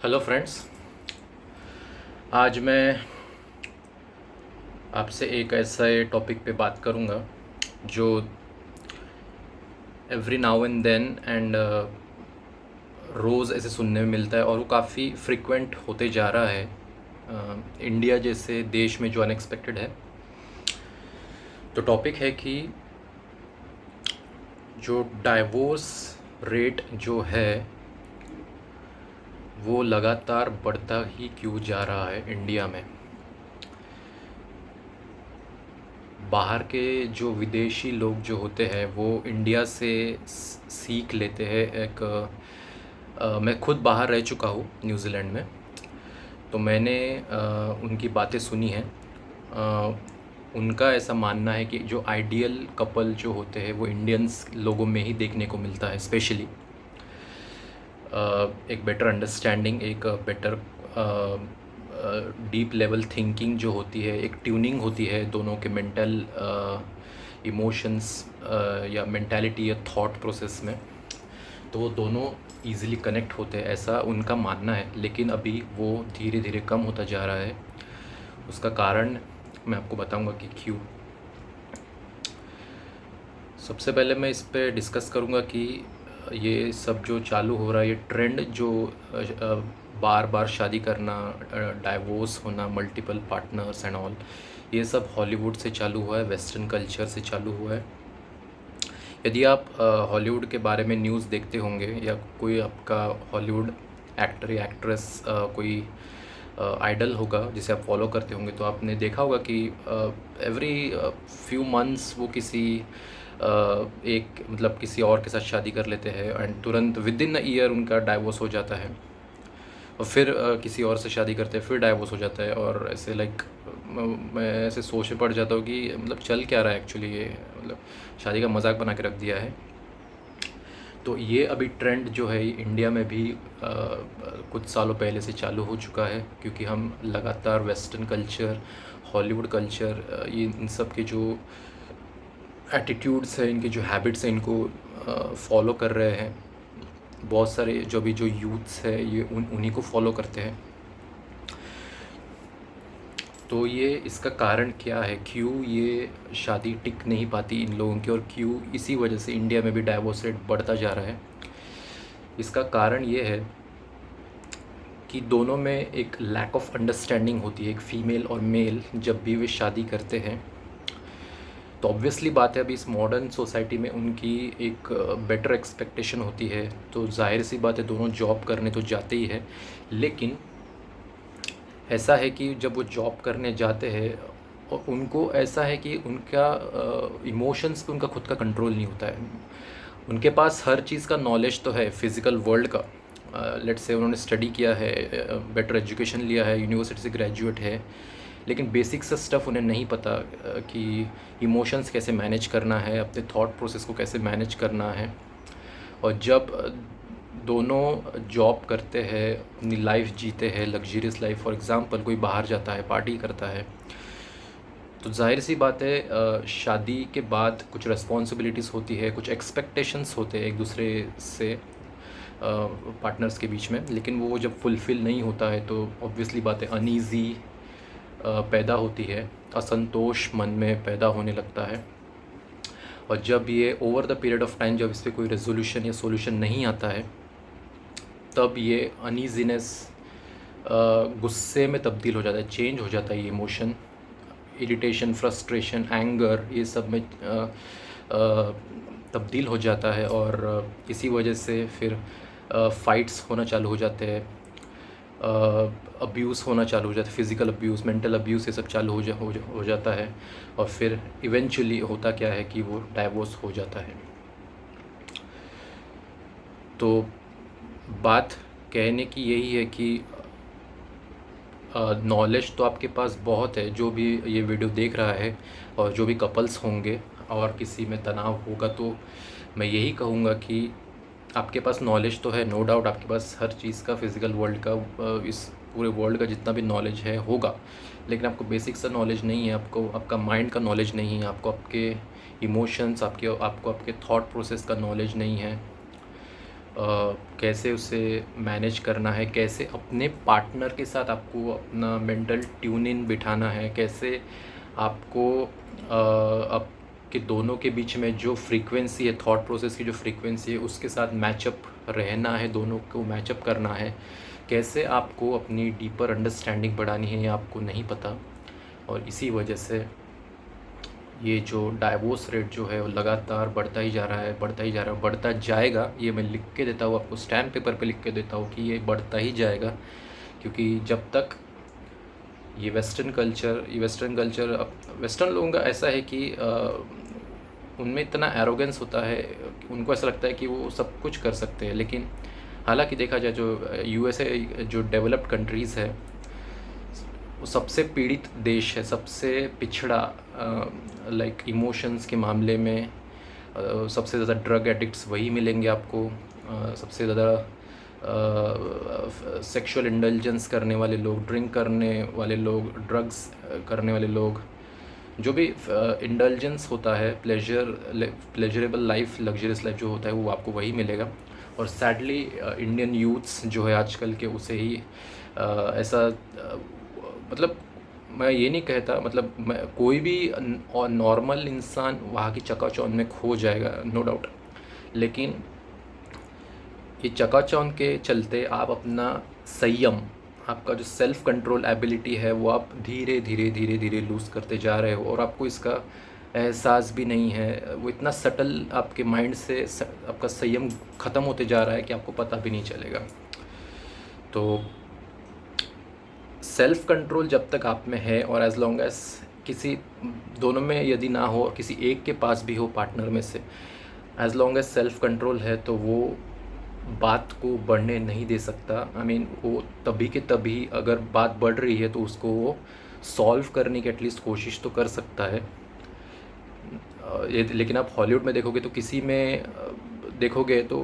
Hello friends. आज मैं आपसे एक ऐसे टॉपिक पे बात करूंगा जो every now and then and रोज़ ऐसे सुनने में मिलता है और वो काफ़ी फ्रिक्वेंट होते जा रहा है इंडिया जैसे देश में जो अनएक्सपेक्टेड है। तो टॉपिक है कि जो डाइवोर्स रेट जो है वो लगातार बढ़ता ही क्यों जा रहा है इंडिया में। बाहर के जो विदेशी लोग जो होते हैं वो इंडिया से सीख लेते हैं। मैं खुद बाहर रह चुका हूँ न्यूज़ीलैंड में, तो मैंने उनकी बातें सुनी हैं। उनका ऐसा मानना है कि जो आइडियल कपल जो होते हैं वो इंडियंस लोगों में ही देखने को मिलता है। स्पेशली एक बेटर अंडरस्टैंडिंग, एक बेटर डीप लेवल थिंकिंग जो होती है, एक ट्यूनिंग होती है दोनों के मेंटल इमोशंस या मेंटालिटी या थॉट प्रोसेस में, तो वो दोनों ईज़िली कनेक्ट होते हैं, ऐसा उनका मानना है। लेकिन अभी वो धीरे धीरे कम होता जा रहा है। उसका कारण मैं आपको बताऊंगा कि क्यों। सबसे पहले मैं इस पे डिस्कस करूंगा कि ये सब जो चालू हो रहा है, ये ट्रेंड जो बार बार शादी करना, डाइवोर्स होना, मल्टीपल पार्टनर्स एंड ऑल, ये सब हॉलीवुड से चालू हुआ है, वेस्टर्न कल्चर से चालू हुआ है। यदि आप हॉलीवुड के बारे में न्यूज़ देखते होंगे या कोई आपका हॉलीवुड एक्टर या एक्ट्रेस कोई आइडल होगा जिसे आप फॉलो करते होंगे, तो आपने देखा होगा कि एवरी फ्यू मंथ्स वो किसी एक मतलब किसी और के साथ शादी कर लेते हैं एंड तुरंत विद इन अ ईयर उनका डाइवोर्स हो जाता है। और फिर किसी और से शादी करते हैं, फिर डाइवोर्स हो जाता है। और ऐसे लाइक मैं ऐसे सोच में पड़ जाता हूँ कि मतलब चल क्या रहा है एक्चुअली। ये मतलब शादी का मजाक बना के रख दिया है। तो ये अभी ट्रेंड जो है इंडिया में भी कुछ सालों पहले से चालू हो चुका है, क्योंकि हम लगातार वेस्टर्न कल्चर, हॉलीवुड कल्चर, ये इन सब के जो एटीट्यूड्स हैं, इनके जो हैबिट्स हैं, इनको फॉलो कर रहे हैं। बहुत सारे जो यूथ्स है ये उन्हीं को फॉलो करते हैं। तो ये इसका कारण क्या है, क्यों ये शादी टिक नहीं पाती इन लोगों की, और क्यों इसी वजह से इंडिया में भी डाइवोर्स रेट बढ़ता जा रहा है। इसका कारण ये है कि दोनों में एक लैक ऑफ अंडरस्टैंडिंग होती है। एक फ़ीमेल और मेल जब भी वे शादी करते हैं, तो ऑब्वियसली बात है अभी इस मॉडर्न सोसाइटी में उनकी एक बेटर एक्सपेक्टेशन होती है। तो जाहिर सी बात है दोनों जॉब करने तो जाते ही है, लेकिन ऐसा है कि जब वो जॉब करने जाते हैं और उनको ऐसा है कि उनका इमोशंस पे उनका खुद का कंट्रोल नहीं होता है। उनके पास हर चीज़ का नॉलेज तो है फिज़िकल वर्ल्ड का, लेट्स से उन्होंने स्टडी किया है, बेटर एजुकेशन लिया है, यूनिवर्सिटी से ग्रेजुएट है, लेकिन बेसिक सा स्टफ़ उन्हें नहीं पता कि इमोशंस कैसे मैनेज करना है, अपने थॉट प्रोसेस को कैसे मैनेज करना है। और जब दोनों जॉब करते हैं, अपनी लाइफ जीते हैं, लग्जरियस लाइफ, फॉर एग्ज़ाम्पल कोई बाहर जाता है, पार्टी करता है, तो जाहिर सी बात है शादी के बाद कुछ रिस्पॉन्सिबिलिटीज़ होती है, कुछ एक्सपेक्टेशंस होते हैं एक दूसरे से पार्टनर्स के बीच में। लेकिन वो जब फुलफ़िल नहीं होता है तो ऑब्वियसली बात है अनईज़ी पैदा होती है, असंतोष मन में पैदा होने लगता है। और जब ये over the period of time जब इस पर कोई रेजोल्यूशन या सोल्यूशन नहीं आता है, तब ये अनईजीनेस गुस्से में तब्दील हो जाता है, चेंज हो जाता है ये इमोशन। इरिटेशन, फ्रस्ट्रेशन, एंगर, ये सब में तब्दील हो जाता है। और इसी वजह से फिर फाइट्स होना चालू हो जाते हैं, अब्यूज़ होना चालू हो जाता है, फिज़िकल अब्यूज़, मेंटल अब्यूज़, ये सब चालू हो जाता है। और फिर इवेंचुअली होता क्या है कि वो डाइवोर्स हो जाता है। तो बात कहने की यही है कि नॉलेज तो आपके पास बहुत है, जो भी ये वीडियो देख रहा है और जो भी कपल्स होंगे और किसी में तनाव होगा, तो मैं यही कहूँगा कि आपके पास नॉलेज तो है, नो डाउट आपके पास हर चीज़ का, फिज़िकल वर्ल्ड का, इस पूरे वर्ल्ड का जितना भी नॉलेज है होगा, लेकिन आपको बेसिक सा नॉलेज नहीं है, आपको आपका माइंड का नॉलेज नहीं है, आपको आपके इमोशंस, आपको आपके थॉट प्रोसेस का नॉलेज नहीं है। कैसे उसे मैनेज करना है, कैसे अपने पार्टनर के साथ आपको अपना मेंटल ट्यून इन बिठाना है, कैसे आपको आपके दोनों के बीच में जो फ्रीक्वेंसी है, थॉट प्रोसेस की जो फ्रीक्वेंसी है उसके साथ मैचअप रहना है, दोनों को मैचअप करना है, कैसे आपको अपनी डीपर अंडरस्टैंडिंग बढ़ानी है, ये आपको नहीं पता। और इसी वजह से ये जो डाइवोर्स रेट जो है वो लगातार बढ़ता ही जा रहा है, बढ़ता ही जा रहा है, बढ़ता जाएगा। ये मैं लिख के देता हूँ आपको, स्टैम्प पेपर पे लिख के देता हूँ कि ये बढ़ता ही जाएगा, क्योंकि जब तक ये वेस्टर्न कल्चर अब वेस्टर्न लोगों का ऐसा है कि उनमें इतना एरोगेंस होता है, उनको ऐसा लगता है कि वो सब कुछ कर सकते हैं। लेकिन हालांकि देखा जाए जो यूएसए जो डेवलप्ड कंट्रीज़ है वो सबसे पीड़ित देश है, सबसे पिछड़ा लाइक इमोशंस के मामले में सबसे ज़्यादा ड्रग एडिक्ट्स वही मिलेंगे आपको, सबसे ज़्यादा सेक्सुअल इंडल्जेंस करने वाले लोग, ड्रिंक करने वाले लोग, ड्रग्स करने वाले लोग, जो भी इंडल्जेंस होता है, प्लेजरेबल लाइफ, लग्जरियस लाइफ जो होता है वो आपको वही मिलेगा। और सैडली इंडियन यूथ्स जो है आजकल के उसे ही ऐसा मतलब मैं ये नहीं कहता, मतलब मैं कोई भी नॉर्मल इंसान वहाँ की चकाचौंध में खो जाएगा, नो डाउट। लेकिन ये चकाचौंध के चलते आप अपना संयम, आपका जो सेल्फ कंट्रोल एबिलिटी है वो आप धीरे धीरे धीरे धीरे लूज़ करते जा रहे हो, और आपको इसका एहसास भी नहीं है। वो इतना सटल आपके माइंड से आपका संयम ख़त्म होते जा रहा है कि आपको पता भी नहीं चलेगा। तो सेल्फ कंट्रोल जब तक आप में है, और एज लॉन्ग एज किसी दोनों में यदि ना हो, किसी एक के पास भी हो पार्टनर में से, as long as self control है तो वो बात को बढ़ने नहीं दे सकता। आई मीन वो तभी के तभी अगर बात बढ़ रही है तो उसको वो सॉल्व करने की एटलीस्ट कोशिश तो कर सकता है। लेकिन आप हॉलीवुड में देखोगे तो किसी में देखोगे तो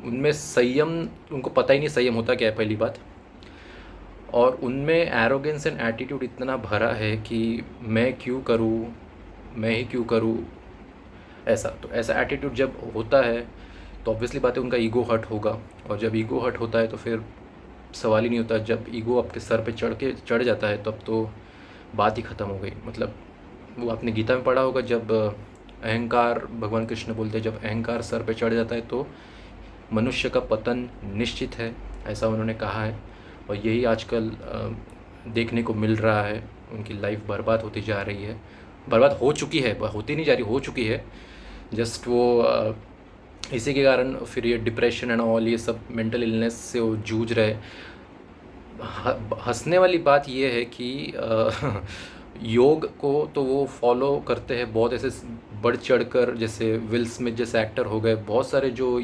उनमें संयम, उनको पता ही नहीं संयम होता क्या है पहली बात, और उनमें एरोगेंस एंड एटीट्यूड इतना भरा है कि मैं क्यों करूँ, मैं ही क्यों करूँ ऐसा। तो ऐसा एटीट्यूड जब होता है तो ऑब्वियसली बात है उनका ईगो हर्ट होगा, और जब ईगो हर्ट होता है तो फिर सवाल ही नहीं होता। जब ईगो आपके सर पे चढ़ जाता है तब तो बात ही ख़त्म हो गई। मतलब वो आपने गीता में पढ़ा होगा, जब अहंकार, भगवान कृष्ण बोलते हैं जब अहंकार सर पे चढ़ जाता है तो मनुष्य का पतन निश्चित है, ऐसा उन्होंने कहा है। और यही आजकल देखने को मिल रहा है, उनकी लाइफ बर्बाद होती जा रही है, बर्बाद हो चुकी है, होती नहीं जा रही, हो चुकी है। जस्ट वो इसी के कारण फिर ये डिप्रेशन एंड ऑल, ये सब मेंटल इलनेस से वो जूझ रहे। हंसने वाली बात ये है कि योग को तो वो फॉलो करते हैं बहुत ऐसे बढ़ चढ़ कर, जैसे विल स्मिथ जैसे एक्टर हो गए, बहुत सारे जो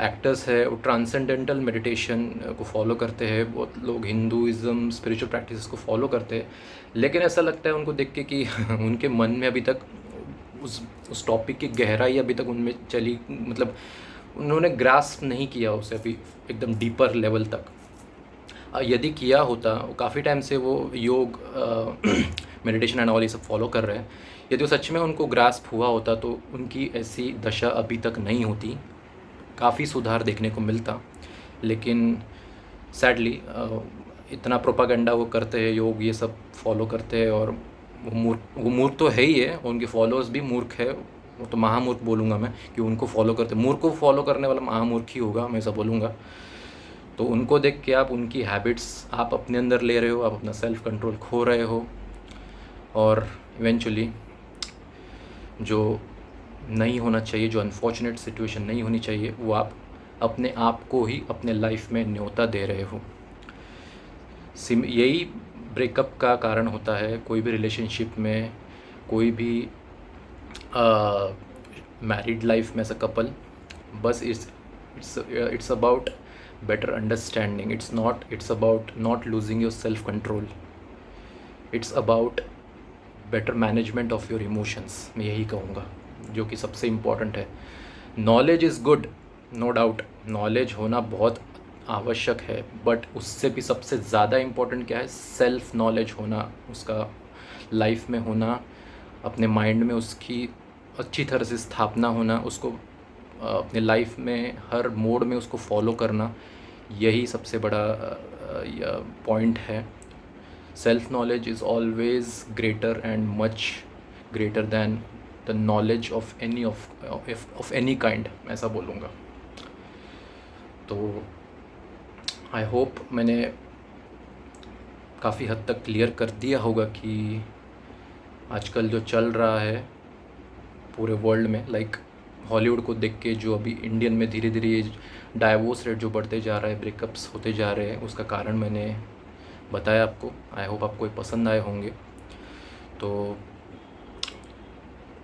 एक्टर्स है वो ट्रांसेंडेंटल मेडिटेशन को फॉलो करते हैं, बहुत लोग हिंदुज़म स्पिरिचुअल प्रैक्टिसेस को फॉलो करते हैं। लेकिन ऐसा लगता है उनको देख के कि उनके मन में अभी तक उस टॉपिक की गहराई अभी तक उनमें चली, मतलब उन्होंने ग्रास्प नहीं किया उसे अभी एकदम डीपर लेवल तक। यदि किया होता, काफ़ी टाइम से वो योग मेडिटेशन एंड ऑल ये सब फॉलो कर रहे हैं, यदि वो सच में उनको ग्रास्प हुआ होता तो उनकी ऐसी दशा अभी तक नहीं होती, काफ़ी सुधार देखने को मिलता। लेकिन सैडली इतना प्रोपागेंडा वो करते हैं, योग ये सब फॉलो करते हैं, और वो मूर्ख तो है ही है, उनके फॉलोअर्स भी मूर्ख है, वो तो महामूर्ख बोलूँगा मैं कि उनको फॉलो करते, मूर्ख को फॉलो करने वाला महामूर्ख ही होगा, मैं ऐसा बोलूँगा। तो उनको देख के आप उनकी हैबिट्स आप अपने अंदर ले रहे हो, आप अपना सेल्फ कंट्रोल खो रहे हो, और इवेंचुअली जो नहीं होना चाहिए, जो अनफॉर्चुनेट सिचुएशन नहीं होनी चाहिए, वो आप अपने आप को ही अपने लाइफ में न्योता दे रहे हो। यही ब्रेकअप का कारण होता है कोई भी रिलेशनशिप में, कोई भी मैरिड लाइफ में ऐसा कपल। बस it's about better understanding, it's about not losing your self control, it's about better management of your emotions। मैं यही कहूँगा जो कि सबसे इम्पॉर्टेंट है। Knowledge is good, no doubt, knowledge होना बहुत आवश्यक है, बट उससे भी सबसे ज़्यादा इम्पॉर्टेंट क्या है, सेल्फ नॉलेज होना, उसका लाइफ में होना, अपने माइंड में उसकी अच्छी तरह से स्थापना होना, उसको अपने लाइफ में हर मोड में उसको फॉलो करना, यही सबसे बड़ा पॉइंट है। Self knowledge is always greater and much greater than the knowledge of any kind, ऐसा बोलूँगा। तो आई होप मैंने काफ़ी हद तक क्लियर कर दिया होगा कि आजकल जो चल रहा है पूरे वर्ल्ड में, लाइक हॉलीवुड को देख के जो अभी इंडियन में धीरे धीरे ये डाइवोर्स रेट जो बढ़ते जा रहा है, ब्रेकअप्स होते जा रहे हैं, उसका कारण मैंने बताया आपको। आई होप आपको ये पसंद आए होंगे। तो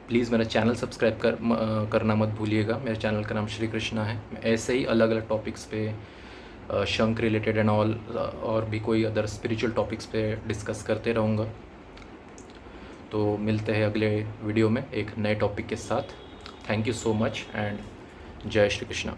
प्लीज़ मेरा चैनल सब्सक्राइब करना मत भूलिएगा। मेरे चैनल का नाम श्री कृष्णा है। मैं ऐसे ही अलग अलग टॉपिक्स पे शंख रिलेटेड एंड ऑल और भी कोई अदर स्पिरिचुअल टॉपिक्स पे डिस्कस करते रहूँगा। तो मिलते हैं अगले वीडियो में एक नए टॉपिक के साथ। Thank you so much and जय श्री कृष्णा।